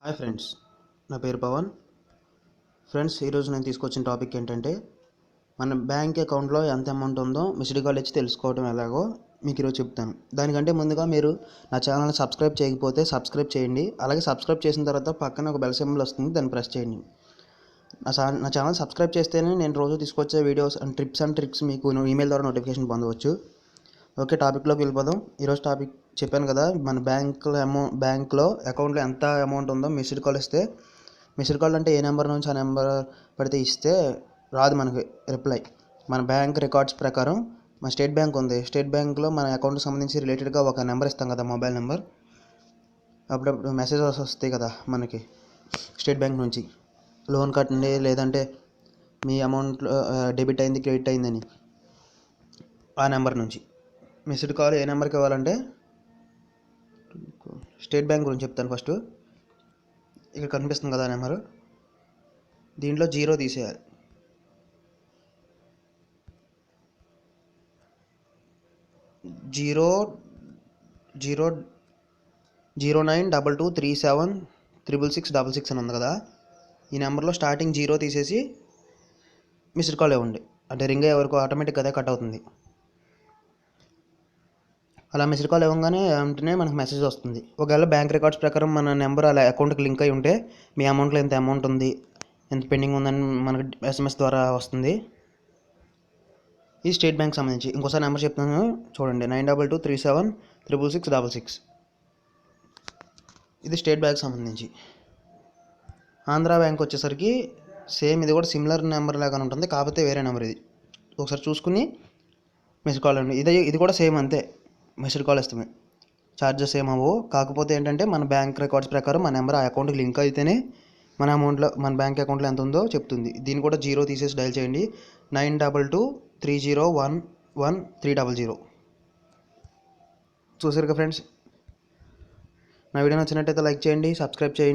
Hi friends, నా పేరు Pawan. Friends, ఈరోజు నేను తీసుకొచ్చిన టాపిక్ ఏంటంటే మన బ్యాంక్ అకౌంట్లో ఎంత అమౌంట్ ఉందో మిస్డ్ కాల్ ఇచ్చి తెలుసుకోవడం ఎలాగో మీకు ఈరోజు చెప్తాను. దానికంటే ముందుగా మీరు నా ఛానల్ని సబ్స్క్రైబ్ చేయకపోతే సబ్స్క్రైబ్ చేయండి. అలాగే సబ్స్క్రైబ్ చేసిన తర్వాత పక్కన ఒక బెల్ సింబల్ వస్తుంది, దాన్ని ప్రెస్ చేయండి. నా ఛానల్ సబ్స్క్రైబ్ చేస్తేనే నేను రోజు తీసుకొచ్చే videos and tips and tricks మీకు ఈమెయిల్ ద్వారా నోటిఫికేషన్ పొందవచ్చు. ఓకే, టాపిక్లోకి వెళ్ళిపోదాం. ఈరోజు టాపిక్ చెప్పాను కదా, మన బ్యాంక్లో అకౌంట్లో ఎంత అమౌంట్ ఉందో మిస్డ్ కాల్ ఇస్తే, మిస్డ్ కాల్ అంటే ఏ నెంబర్ నుంచి ఆ నెంబర్ పడితే ఇస్తే రాదు మనకి రిప్లై. మన బ్యాంక్ రికార్డ్స్ ప్రకారం మన స్టేట్ బ్యాంక్ ఉంది, స్టేట్ బ్యాంక్లో మన అకౌంట్కి సంబంధించి రిలేటెడ్గా ఒక నెంబర్ ఇస్తాం కదా, మొబైల్ నెంబర్. అప్పుడప్పుడు మెసేజెస్ వస్తాయి కదా మనకి స్టేట్ బ్యాంక్ నుంచి, లోన్ కట్టండి లేదంటే మీ అమౌంట్లో డెబిట్ అయింది క్రెడిట్ అయిందని. ఆ నెంబర్ నుంచి మిస్డ్ కాల్ ఏ నెంబర్కి ఇవ్వాలంటే, స్టేట్ బ్యాంక్ గురించి చెప్తాను ఫస్ట్. ఇక్కడ కనిపిస్తుంది కదా నెంబరు, దీంట్లో 0 తీసేయాలి. 0922376666 అని ఉంది కదా, ఈ నెంబర్లో స్టార్టింగ్ 0 తీసేసి మిస్డ్ కాల్ ఇవ్వండి. అంటే రింగ్ అయ్యే వరకు ఆటోమేటిక్గా అదే కట్ అవుతుంది. అలా మిస్డ్ కాల్ ఇవ్వగానే వెంటనే మనకు మెసేజ్ వస్తుంది. ఒకవేళ బ్యాంక్ రికార్డ్స్ ప్రకారం మన నెంబర్ అలా అకౌంట్కి లింక్ అయి ఉంటే మీ అమౌంట్లో ఎంత అమౌంట్ ఉంది, ఎంత పెండింగ్ ఉందని మనకు SMS ద్వారా వస్తుంది. ఇది స్టేట్ బ్యాంక్ సంబంధించి. ఇంకోసారి నెంబర్ చెప్తాను చూడండి, 9223766666. ఇది స్టేట్ బ్యాంక్ సంబంధించి. ఆంధ్ర బ్యాంక్ వచ్చేసరికి సేమ్, ఇది కూడా సిమిలర్ నెంబర్ లాగానే ఉంటుంది, కాకపోతే వేరే నెంబర్. ఇది ఒకసారి చూసుకుని మిస్డ్ కాల్ అండి. ఇది కూడా సేమ్ అంతే, మిస్డ్ కాల్ ఇస్తామే, ఛార్జెస్ ఏం అవ్వవు. కాకపోతే ఏంటంటే మన బ్యాంక్ రికార్డ్స్ ప్రకారం మన నెంబర్ ఆ అకౌంట్కి లింక్ అయితేనే మన అమౌంట్లో, మన బ్యాంక్ అకౌంట్లో ఎంత ఉందో చెప్తుంది. దీన్ని కూడా 0 తీసేసి డైల్ చేయండి, 9223011300. చూసారుగా ఫ్రెండ్స్, నా వీడియో నచ్చినట్టయితే లైక్ చేయండి, సబ్స్క్రైబ్ చేయండి.